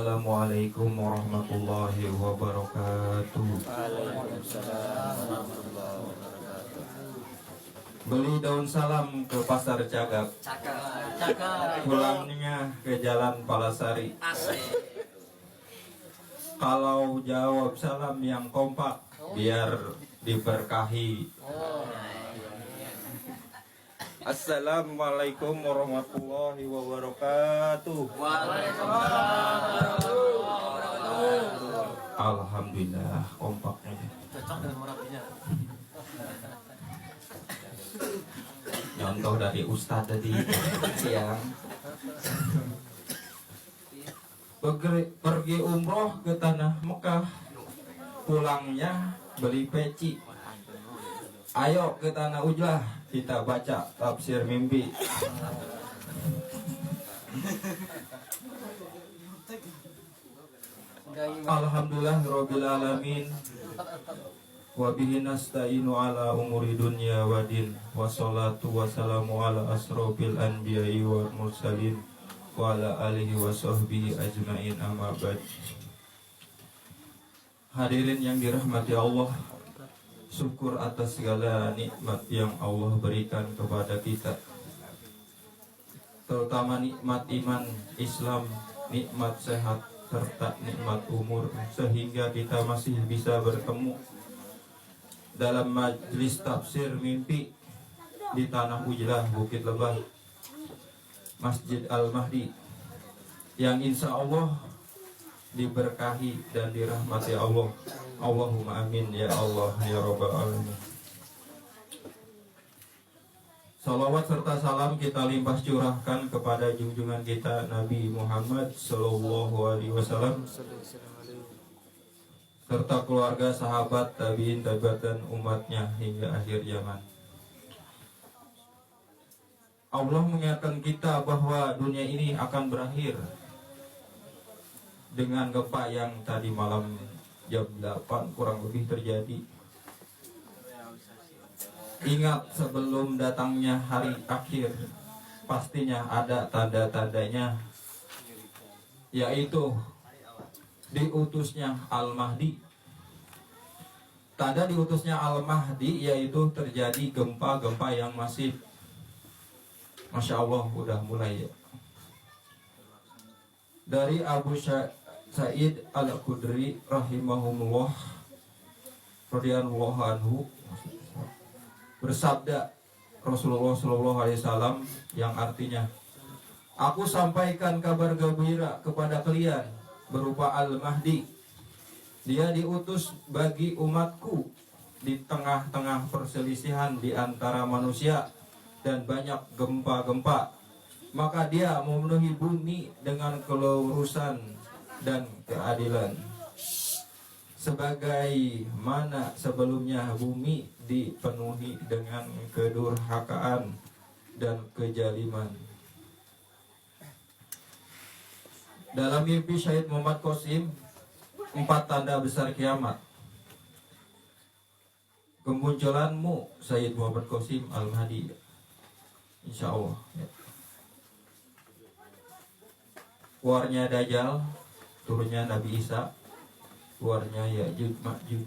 Assalamualaikum warahmatullahi wabarakatuh. Waalaikumsalam warahmatullahi wabarakatuh. Beli daun salam ke pasar Cagak, Cakap. pulangnya ke Jalan Palasari. Asik. Kalau jawab salam yang kompak, biar diberkahi. Assalamualaikum warahmatullahi wabarakatuh. Waalaikumsalam warahmatullahi wabarakatuh. Alhamdulillah kompaknya. Cocok dengan merapinya. Contoh dari Ustadz tadi siang. Pergi umroh ke tanah Mekah, pulangnya beli peci. Ayo ke tanah Ujlah, kita baca tafsir mimpi. Alhamdulillah Rabbil Alamin. Wabihi nasta'inu ala umuri dunya wa din. Wassalatu wassalamu ala asrofil anbiya'i wal mursalin wa ala alihi wa sahbihi ajma'in, amma ba'd. Hadirin yang dirahmati Allah, syukur atas segala nikmat yang Allah berikan kepada kita, terutama nikmat iman Islam, nikmat sehat, serta nikmat umur, sehingga kita masih bisa bertemu dalam majelis tafsir mimpi di Tanah Ujlah, Bukit Lebah, Masjid Al-Mahdi, yang insya Allah diberkahi dan dirahmati Allah. Allahumma amin ya Allah ya Rabbal Alamin. Salawat serta salam kita limpah curahkan kepada junjungan kita Nabi Muhammad Sallallahu Alaihi Wasallam, serta keluarga, sahabat, tabiin, tabiat dan umatnya hingga akhir zaman. Allah mengingatkan kita bahwa dunia ini akan berakhir dengan gempa yang tadi malam jam 8 kurang lebih terjadi. Ingat, sebelum datangnya hari akhir pastinya ada tanda-tandanya, yaitu diutusnya Al-Mahdi. Tanda diutusnya Al-Mahdi yaitu terjadi gempa-gempa yang masif. Masya Allah, udah mulai ya. Dari Abu Sa'id Al-Khudri rahimahumullah radhiyallahu anhu bersabda Rasulullah Shallallahu Alaihi Wasallam, yang artinya, aku sampaikan kabar gembira kepada kalian berupa Al-Mahdi. Dia diutus bagi umatku di tengah-tengah perselisihan di antara manusia dan banyak gempa-gempa. Maka dia memenuhi bumi dengan kelurusan dan keadilan, sebagaimana sebelumnya bumi dipenuhi dengan kedurhakaan dan kejaliman. Dalam mimpi Syahid Muhammad Qasim, 4 tanda besar kiamat. Kemunculanmu Syahid Muhammad Qasim Al-Mahdi, insya Allah ya. Keluarnya Dajjal, turunnya Nabi Isa, keluarnya Ya'juj Ma'juj.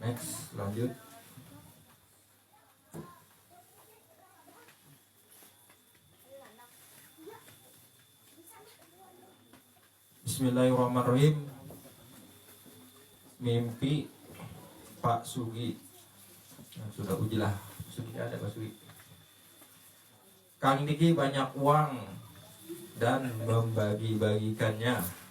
Next, lanjut. Bismillahirrahmanirrahim. Mimpi Pak Sugi. Nah, sudah ujilah. Sugi ada Pak Sugi. Kang Diki banyak uang dan membagi-bagikannya.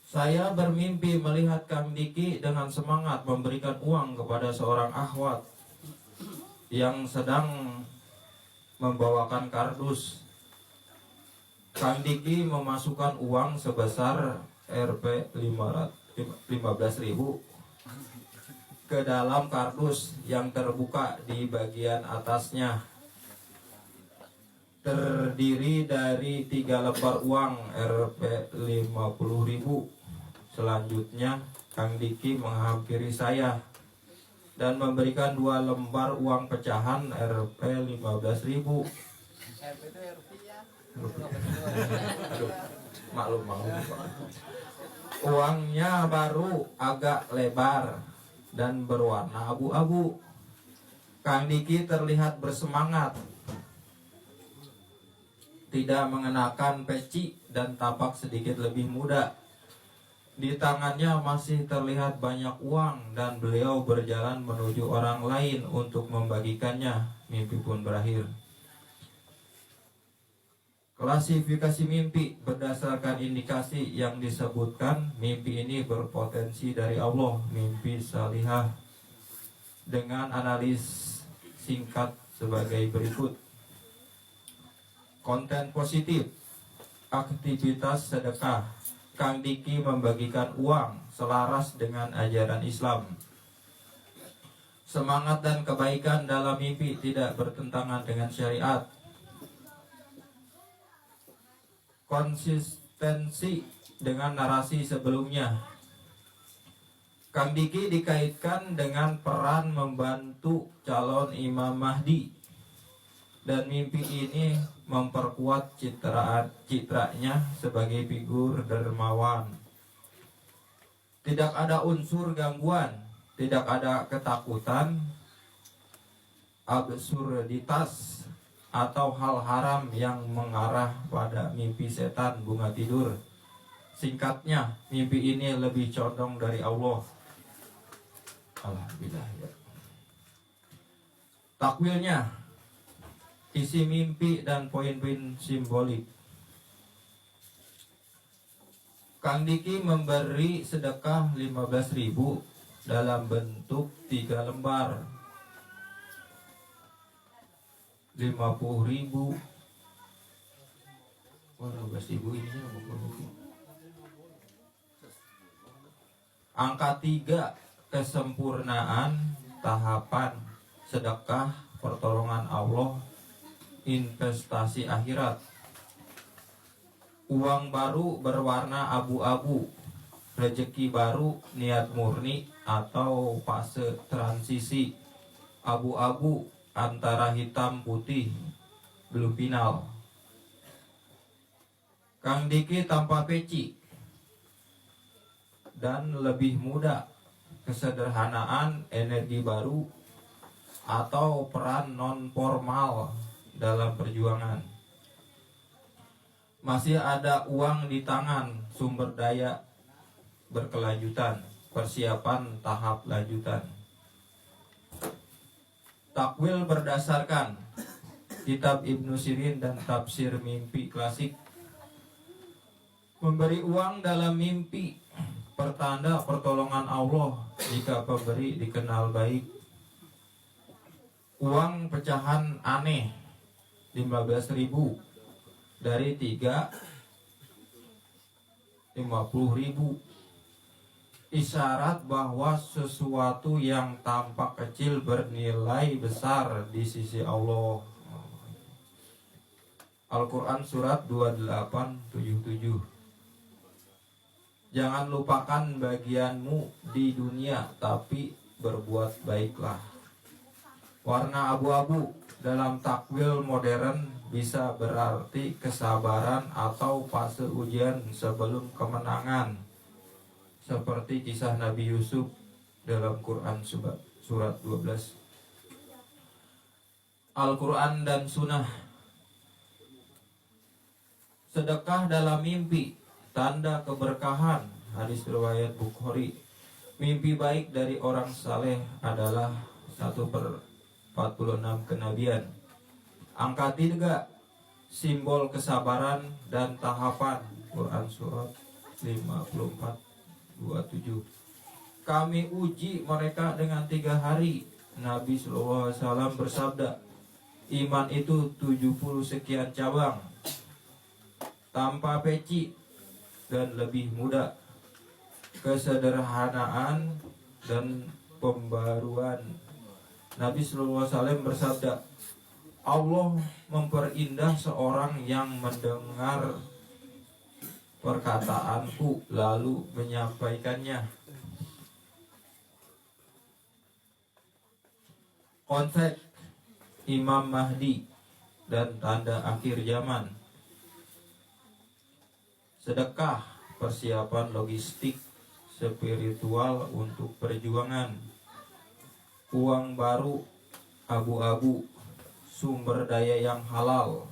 Saya bermimpi melihat Kang Diki dengan semangat memberikan uang kepada seorang akhwat yang sedang membawakan kardus. Kang Diki memasukkan uang sebesar Rp 15.000 ke dalam kardus yang terbuka di bagian atasnya. Terdiri dari 3 lembar uang Rp 50.000. Selanjutnya Kang Diki menghampiri saya dan memberikan 2 lembar uang pecahan Rp 15.000 Aduh, maklum. Uangnya baru agak lebar dan berwarna abu-abu. Kang Diki terlihat bersemangat, tidak mengenakan peci dan tampak sedikit lebih muda. Di tangannya masih terlihat banyak uang dan beliau berjalan menuju orang lain untuk membagikannya. Mimpi pun berakhir. Klasifikasi mimpi berdasarkan indikasi yang disebutkan, mimpi ini berpotensi dari Allah, mimpi salihah, dengan analis singkat sebagai berikut. Konten positif, aktivitas sedekah. Kang Diki membagikan uang selaras dengan ajaran Islam. Semangat dan kebaikan dalam mimpi tidak bertentangan dengan syariat. Konsistensi dengan narasi sebelumnya. Kang Diki dikaitkan dengan peran membantu calon Imam Mahdi, dan mimpi ini memperkuat citranya sebagai figur dermawan. Tidak ada unsur gangguan, tidak ada ketakutan, absurditas, atau hal haram yang mengarah pada mimpi setan bunga tidur. Singkatnya, mimpi ini lebih condong dari Allah. Alhamdulillah ya. Takwilnya, isi mimpi dan poin-poin simbolik. Kang Diki memberi sedekah 15.000 dalam bentuk 3 lembar. 50.000. 15.000 ini angka 3, kesempurnaan tahapan sedekah pertolongan Allah, investasi akhirat. Uang baru berwarna abu-abu, rezeki baru, niat murni atau fase transisi. Abu-abu antara hitam putih, belum final. Kang Diki tanpa peci dan lebih muda. Kesederhanaan, energi baru, atau peran non formal dalam perjuangan. Masih ada uang di tangan, sumber daya berkelanjutan, persiapan tahap lanjutan. Takwil berdasarkan kitab Ibnu Sirin dan tafsir mimpi klasik. Memberi uang dalam mimpi pertanda pertolongan Allah jika pemberi dikenal baik. Uang pecahan aneh 15.000 dari 3 50.000. Isyarat bahwa sesuatu yang tampak kecil bernilai besar di sisi Allah. Al-Quran surat 28:77. Jangan lupakan bagianmu di dunia, tapi berbuat baiklah. Warna abu-abu dalam takwil modern bisa berarti kesabaran atau fase ujian sebelum kemenangan, seperti kisah Nabi Yusuf dalam Quran surat 12. Al-Quran dan Sunnah. Sedekah dalam mimpi, tanda keberkahan. Hadis riwayat Bukhari. Mimpi baik dari orang saleh adalah 1/46 kenabian. Angka 3, simbol kesabaran dan tahapan. Quran surat 54:27. Kami uji mereka dengan 3 hari. Nabi SAW bersabda, iman itu 70 sekian cabang, tanpa peci dan lebih muda, kesederhanaan dan pembaruan. Nabi SAW bersabda, Allah memperindah seorang yang mendengar perkataanku lalu menyampaikannya. Konsep Imam Mahdi. dan tanda akhir zaman. Sedekah persiapan logistik spiritual untuk perjuangan. Uang baru abu-abu, sumber daya yang halal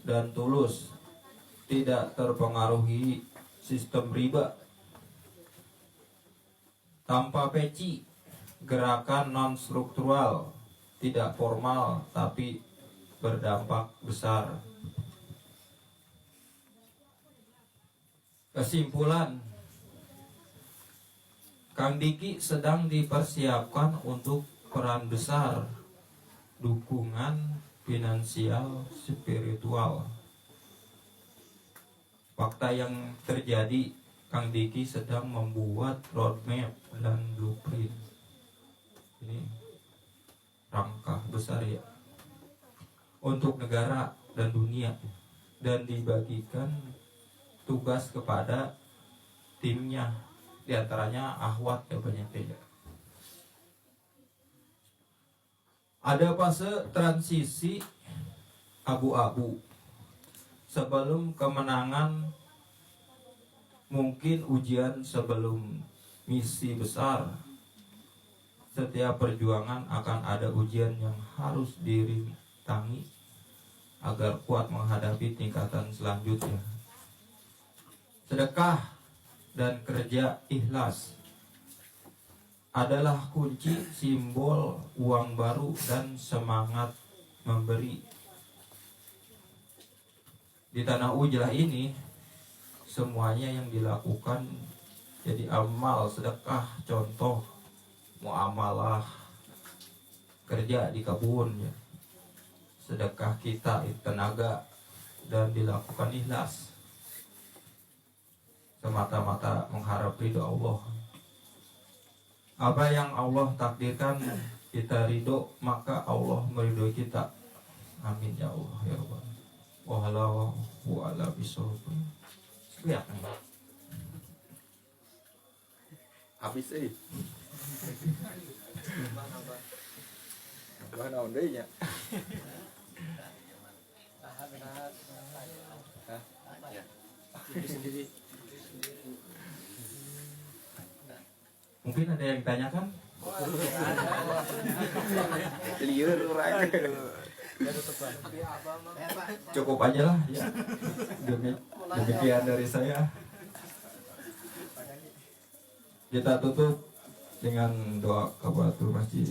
dan tulus, tidak terpengaruhi sistem riba. Tanpa peci, gerakan non-struktural, tidak formal tapi berdampak besar. Kesimpulan, Kang Diki sedang dipersiapkan untuk peran besar dukungan finansial spiritual. Fakta yang terjadi, Kang Diki sedang membuat roadmap dan blueprint. Ini rangka besar ya untuk negara dan dunia, dan dibagikan tugas kepada timnya, diantaranya Ahwat ya banyak ya. Ada fase transisi abu-abu sebelum kemenangan, mungkin ujian sebelum misi besar. Setiap perjuangan akan ada ujian yang harus dirintangi agar kuat menghadapi tingkatan selanjutnya. Sedekah dan kerja ikhlas adalah kunci simbol uang baru dan semangat memberi. Di tanah Ujlah ini semuanya yang dilakukan jadi amal sedekah, contoh muamalah kerja di kebun ya. Sedekah kita tenaga dan dilakukan ikhlas semata-mata mengharap ridho Allah. Apa yang Allah takdirkan kita ridho, maka Allah meridhoi kita. Amin ya Allah ya Rabbal. Wallahu a'lam bishawab. Lihat habis naon deui nya. Mungkin ada yang ditanyakan? Lieur urang. Cukup aja lah ya. Demikian dari saya. Kita tutup dengan doa kafatul masjid.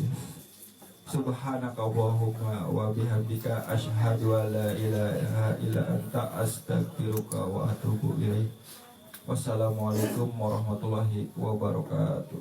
Subhanakallahumma wa bihamdika asyhadu an la ilaha illa anta astaghfiruka wa atubu ilaik. Wassalamualaikum warahmatullahi wabarakatuh.